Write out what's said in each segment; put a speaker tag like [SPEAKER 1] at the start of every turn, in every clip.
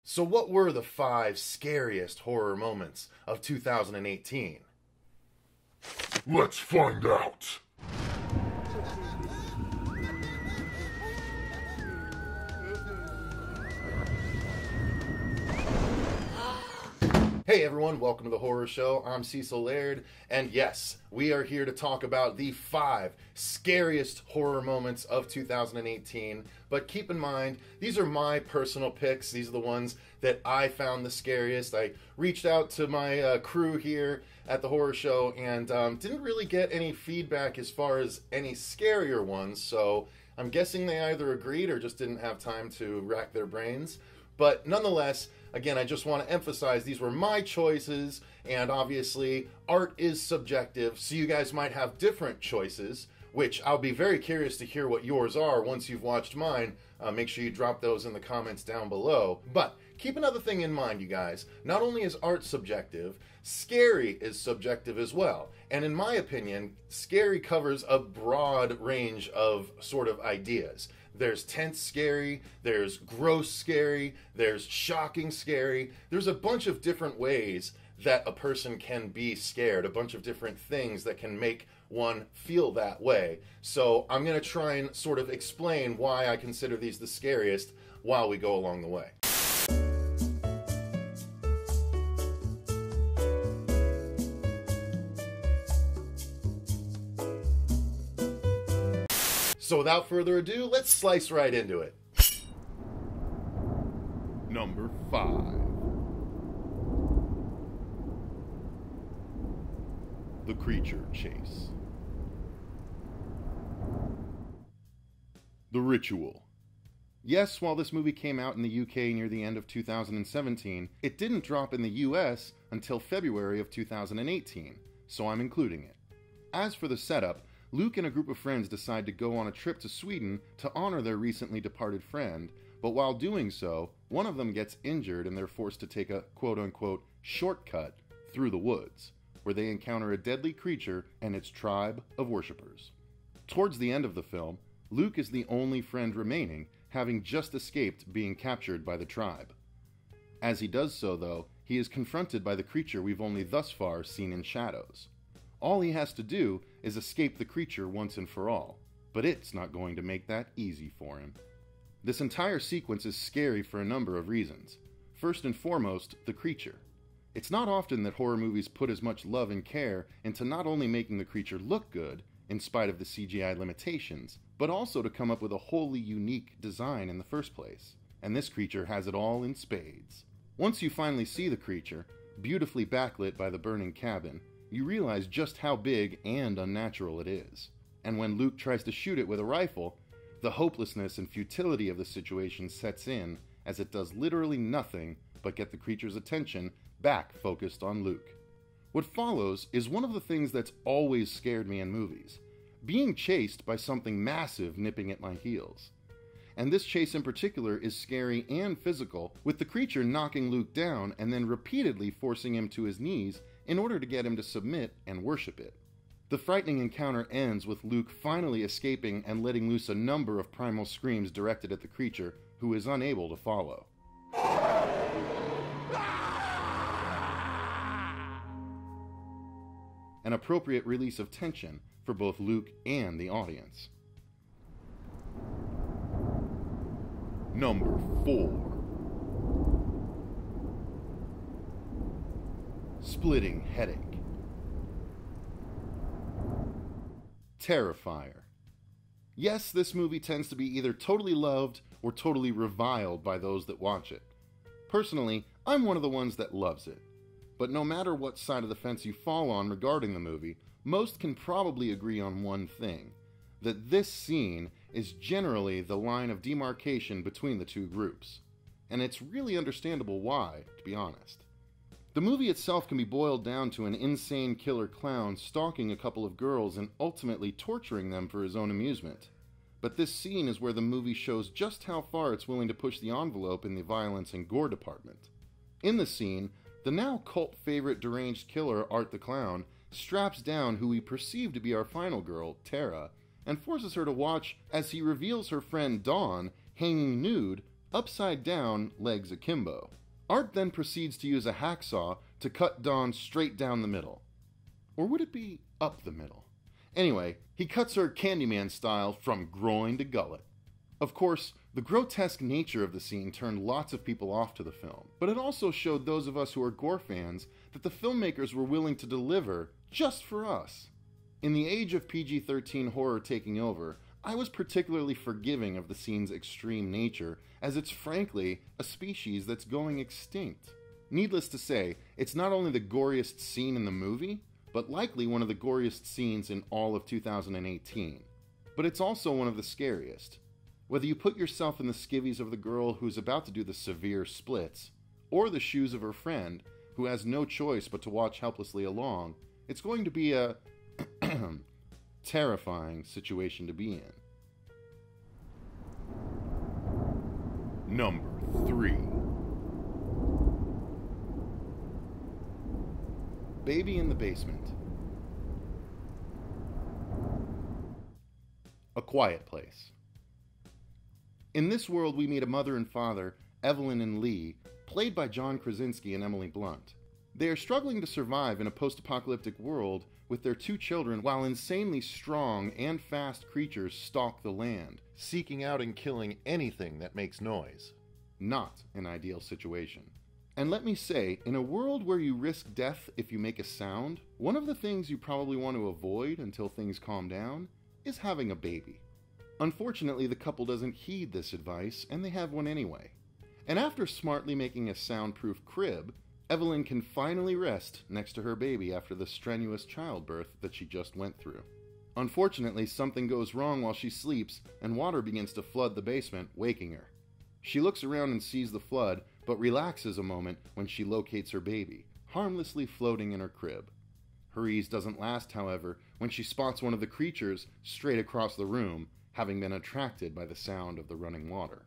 [SPEAKER 1] So, what were the 5 scariest horror moments of 2018?
[SPEAKER 2] Let's find out.
[SPEAKER 1] Hey everyone, welcome to the Horror Show. I'm Cecil Laird, and yes, we are here to talk about the 5 scariest horror moments of 2018. But keep in mind, these are my personal picks. These are the ones that I found the scariest. I reached out to my crew here at the Horror Show and didn't really get any feedback as far as any scarier ones, so I'm guessing they either agreed or just didn't have time to rack their brains. But nonetheless, again, I just want to emphasize these were my choices, and obviously art is subjective, so you guys might have different choices, which I'll be very curious to hear what yours are once you've watched mine. Make sure you drop those in the comments down below. But keep another thing in mind, you guys. Not only is art subjective, scary is subjective as well. And in my opinion, scary covers a broad range of sort of ideas. There's tense scary, there's gross scary, there's shocking scary. There's a bunch of different ways that a person can be scared, a bunch of different things that can make one feel that way. So I'm going to try and sort of explain why I consider these the scariest while we go along the way. So without further ado, let's slice right into it. Number 5. The Creature Chase. The Ritual. Yes, while this movie came out in the UK near the end of 2017, it didn't drop in the US until February of 2018, so I'm including it. As for the setup, Luke and a group of friends decide to go on a trip to Sweden to honor their recently departed friend, but while doing so, one of them gets injured and they're forced to take a quote-unquote shortcut through the woods, where they encounter a deadly creature and its tribe of worshippers. Towards the end of the film, Luke is the only friend remaining, having just escaped being captured by the tribe. As he does so, though, he is confronted by the creature we've only thus far seen in shadows. All he has to do is escape the creature once and for all, but it's not going to make that easy for him. This entire sequence is scary for a number of reasons. First and foremost, the creature. It's not often that horror movies put as much love and care into not only making the creature look good, in spite of the CGI limitations, but also to come up with a wholly unique design in the first place. And this creature has it all in spades. Once you finally see the creature, beautifully backlit by the burning cabin, you realize just how big and unnatural it is. And when Luke tries to shoot it with a rifle, the hopelessness and futility of the situation sets in, as it does literally nothing but get the creature's attention back focused on Luke. What follows is one of the things that's always scared me in movies: being chased by something massive nipping at my heels. And this chase in particular is scary and physical, with the creature knocking Luke down and then repeatedly forcing him to his knees in order to get him to submit and worship it. The frightening encounter ends with Luke finally escaping and letting loose a number of primal screams directed at the creature, who is unable to follow. An appropriate release of tension for both Luke and the audience. Number 4. Splitting Headache. Terrifier. Yes, this movie tends to be either totally loved or totally reviled by those that watch it. Personally, I'm one of the ones that loves it. But no matter what side of the fence you fall on regarding the movie, most can probably agree on one thing: that this scene is generally the line of demarcation between the two groups. And it's really understandable why, to be honest. The movie itself can be boiled down to an insane killer clown stalking a couple of girls and ultimately torturing them for his own amusement. But this scene is where the movie shows just how far it's willing to push the envelope in the violence and gore department. In the scene, the now cult favorite deranged killer, Art the Clown, straps down who we perceive to be our final girl, Tara, and forces her to watch as he reveals her friend Dawn hanging nude upside down, legs akimbo. Art then proceeds to use a hacksaw to cut Dawn straight down the middle. Or would it be up the middle? Anyway, he cuts her Candyman style from groin to gullet. Of course, the grotesque nature of the scene turned lots of people off to the film, but it also showed those of us who are gore fans that the filmmakers were willing to deliver just for us. In the age of PG-13 horror taking over, I was particularly forgiving of the scene's extreme nature, as it's frankly a species that's going extinct. Needless to say, it's not only the goriest scene in the movie, but likely one of the goriest scenes in all of 2018. But it's also one of the scariest. Whether you put yourself in the skivvies of the girl who's about to do the severe splits, or the shoes of her friend who has no choice but to watch helplessly along, it's going to be a terrifying situation to be in.
[SPEAKER 2] Number 3.
[SPEAKER 1] Baby in the Basement. A Quiet Place. In this world, we meet a mother and father, Evelyn and Lee, played by John Krasinski and Emily Blunt. They are struggling to survive in a post-apocalyptic world with their 2 children while insanely strong and fast creatures stalk the land, seeking out and killing anything that makes noise. Not an ideal situation. And let me say, in a world where you risk death if you make a sound, one of the things you probably want to avoid until things calm down is having a baby. Unfortunately, the couple doesn't heed this advice, and they have one anyway. And after smartly making a soundproof crib, Evelyn can finally rest next to her baby after the strenuous childbirth that she just went through. Unfortunately, something goes wrong while she sleeps, and water begins to flood the basement, waking her. She looks around and sees the flood, but relaxes a moment when she locates her baby, harmlessly floating in her crib. Her ease doesn't last, however, when she spots one of the creatures straight across the room, having been attracted by the sound of the running water.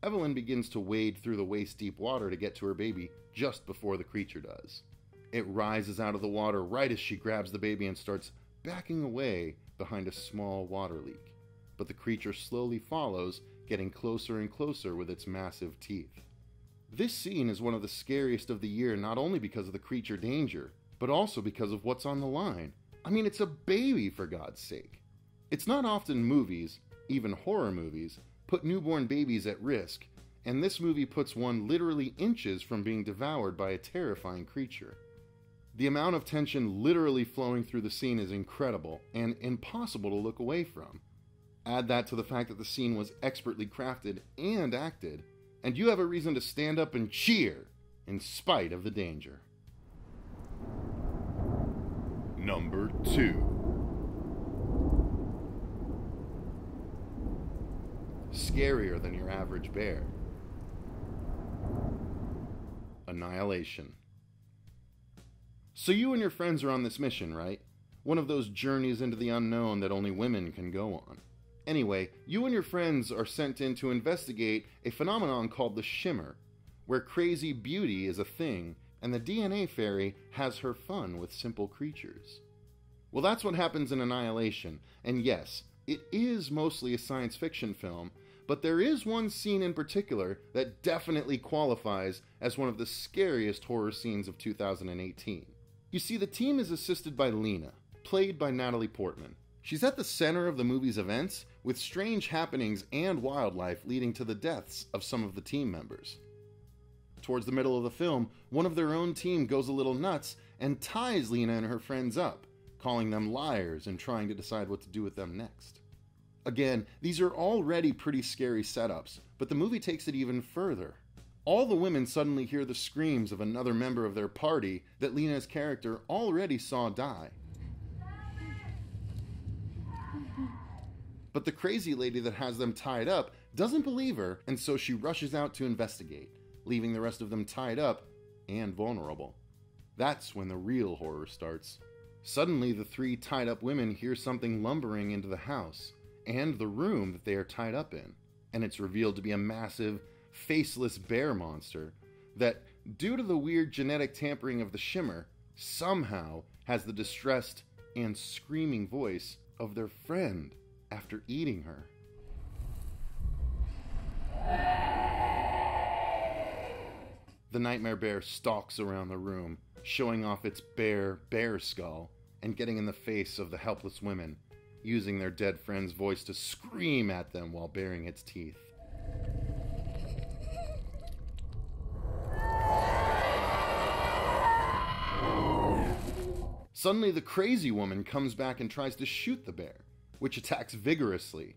[SPEAKER 1] Evelyn begins to wade through the waist-deep water to get to her baby just before the creature does. It rises out of the water right as she grabs the baby and starts backing away behind a small water leak. But the creature slowly follows, getting closer and closer with its massive teeth. This scene is one of the scariest of the year, not only because of the creature danger, but also because of what's on the line. I mean, it's a baby, for God's sake. It's not often movies, even horror movies, put newborn babies at risk, and this movie puts one literally inches from being devoured by a terrifying creature. The amount of tension literally flowing through the scene is incredible and impossible to look away from. Add that to the fact that the scene was expertly crafted and acted, and you have a reason to stand up and cheer in spite of the danger.
[SPEAKER 2] Number 2.
[SPEAKER 1] Scarier than your average bear. Annihilation. So you and your friends are on this mission, right? One of those journeys into the unknown that only women can go on. Anyway, you and your friends are sent in to investigate a phenomenon called the Shimmer, where crazy beauty is a thing, and the DNA fairy has her fun with simple creatures. Well, that's what happens in Annihilation, and yes, it is mostly a science fiction film, but there is one scene in particular that definitely qualifies as one of the scariest horror scenes of 2018. You see, the team is assisted by Lena, played by Natalie Portman. She's at the center of the movie's events, with strange happenings and wildlife leading to the deaths of some of the team members. Towards the middle of the film, one of their own team goes a little nuts and ties Lena and her friends up, calling them liars and trying to decide what to do with them next. Again, these are already pretty scary setups, but the movie takes it even further. All the women suddenly hear the screams of another member of their party that Lena's character already saw die. But the crazy lady that has them tied up doesn't believe her, and so she rushes out to investigate, leaving the rest of them tied up and vulnerable. That's when the real horror starts. Suddenly, the 3 tied up women hear something lumbering into the house and the room that they are tied up in, and it's revealed to be a massive, faceless bear monster that, due to the weird genetic tampering of the Shimmer, somehow has the distressed and screaming voice of their friend after eating her. The nightmare bear stalks around the room, showing off its bare bear skull and getting in the face of the helpless women, using their dead friend's voice to scream at them while baring its teeth. Suddenly, the crazy woman comes back and tries to shoot the bear, which attacks vigorously,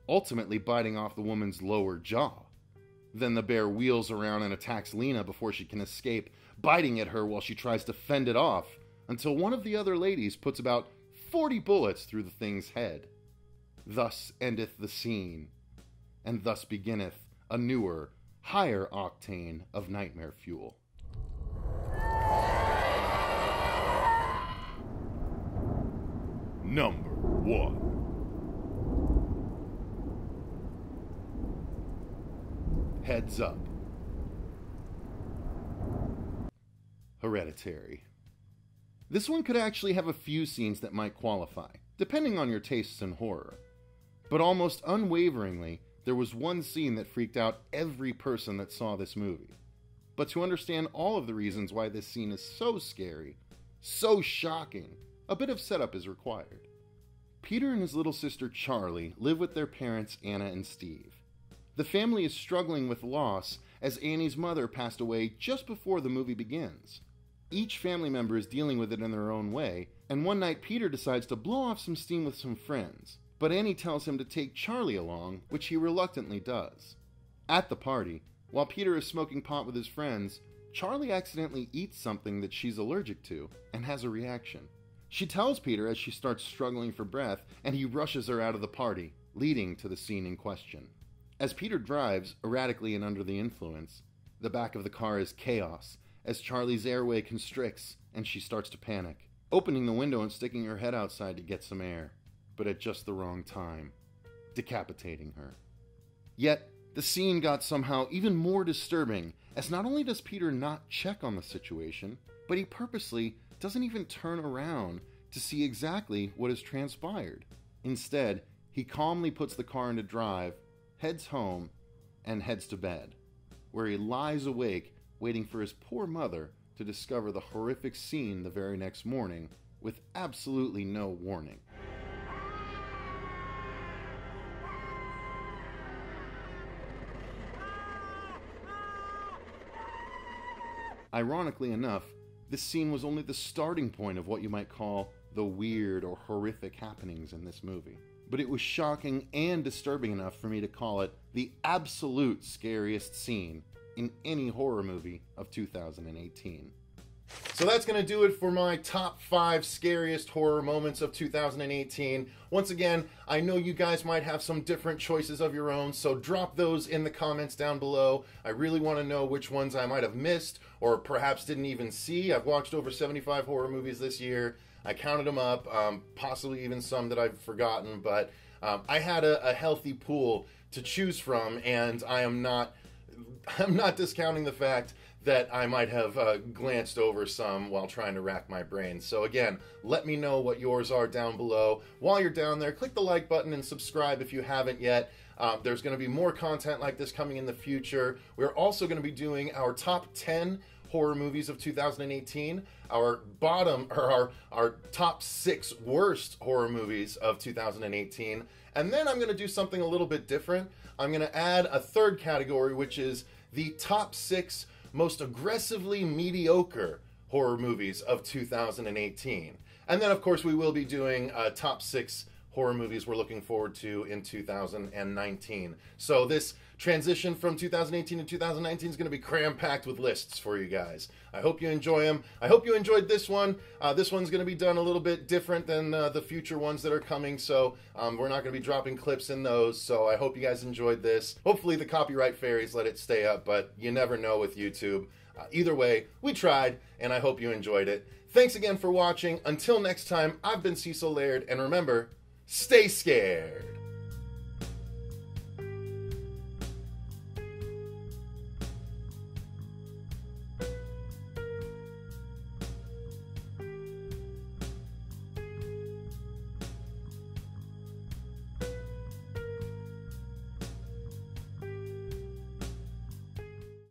[SPEAKER 1] ultimately biting off the woman's lower jaw. Then the bear wheels around and attacks Lena before she can escape, biting at her while she tries to fend it off, until one of the other ladies puts about 40 bullets through the thing's head. Thus endeth the scene, and thus beginneth a newer, higher octane of nightmare fuel.
[SPEAKER 2] Number 1.
[SPEAKER 1] Heads Up. Hereditary. This one could actually have a few scenes that might qualify, depending on your tastes in horror. But almost unwaveringly, there was one scene that freaked out every person that saw this movie. But to understand all of the reasons why this scene is so scary, so shocking, a bit of setup is required. Peter and his little sister Charlie live with their parents Anna and Steve. The family is struggling with loss as Annie's mother passed away just before the movie begins. Each family member is dealing with it in their own way, and one night Peter decides to blow off some steam with some friends, but Annie tells him to take Charlie along, which he reluctantly does. At the party, while Peter is smoking pot with his friends, Charlie accidentally eats something that she's allergic to and has a reaction. She tells Peter as she starts struggling for breath, and he rushes her out of the party, leading to the scene in question. As Peter drives, erratically and under the influence, the back of the car is chaos, as Charlie's airway constricts and she starts to panic, opening the window and sticking her head outside to get some air, but at just the wrong time, decapitating her. Yet, the scene got somehow even more disturbing, as not only does Peter not check on the situation, but he purposely doesn't even turn around to see exactly what has transpired. Instead, he calmly puts the car into drive, heads home, and heads to bed, where he lies awake waiting for his poor mother to discover the horrific scene the very next morning with absolutely no warning. Ironically enough, this scene was only the starting point of what you might call the weird or horrific happenings in this movie. But it was shocking and disturbing enough for me to call it the absolute scariest scene in any horror movie of 2018. So that's going to do it for my top 5 scariest horror moments of 2018. Once again, I know you guys might have some different choices of your own, so drop those in the comments down below. I really want to know which ones I might have missed or perhaps didn't even see. I've watched over 75 horror movies this year. I counted them up, possibly even some that I've forgotten, but I had a healthy pool to choose from, and I'm not discounting the fact that I might have glanced over some while trying to rack my brain. So again, let me know what yours are down below. While you're down there, click the like button and subscribe if you haven't yet. There's going to be more content like this coming in the future. We're also going to be doing our top 10 horror movies of 2018, our top 6 worst horror movies of 2018, and then I'm going to do something a little bit different. I'm going to add a third category, which is the top 6 most aggressively mediocre horror movies of 2018. And then, of course, we will be doing top 6 horror movies we're looking forward to in 2019. So this transition from 2018 to 2019 is going to be cram-packed with lists for you guys. I hope you enjoy them. I hope you enjoyed this one. This one's going to be done a little bit different than the future ones that are coming, so we're not going to be dropping clips in those, so I hope you guys enjoyed this. Hopefully the copyright fairies let it stay up, but you never know with YouTube. Either way, we tried, and I hope you enjoyed it. Thanks again for watching. Until next time, I've been Cecil Laird, and remember, stay scared.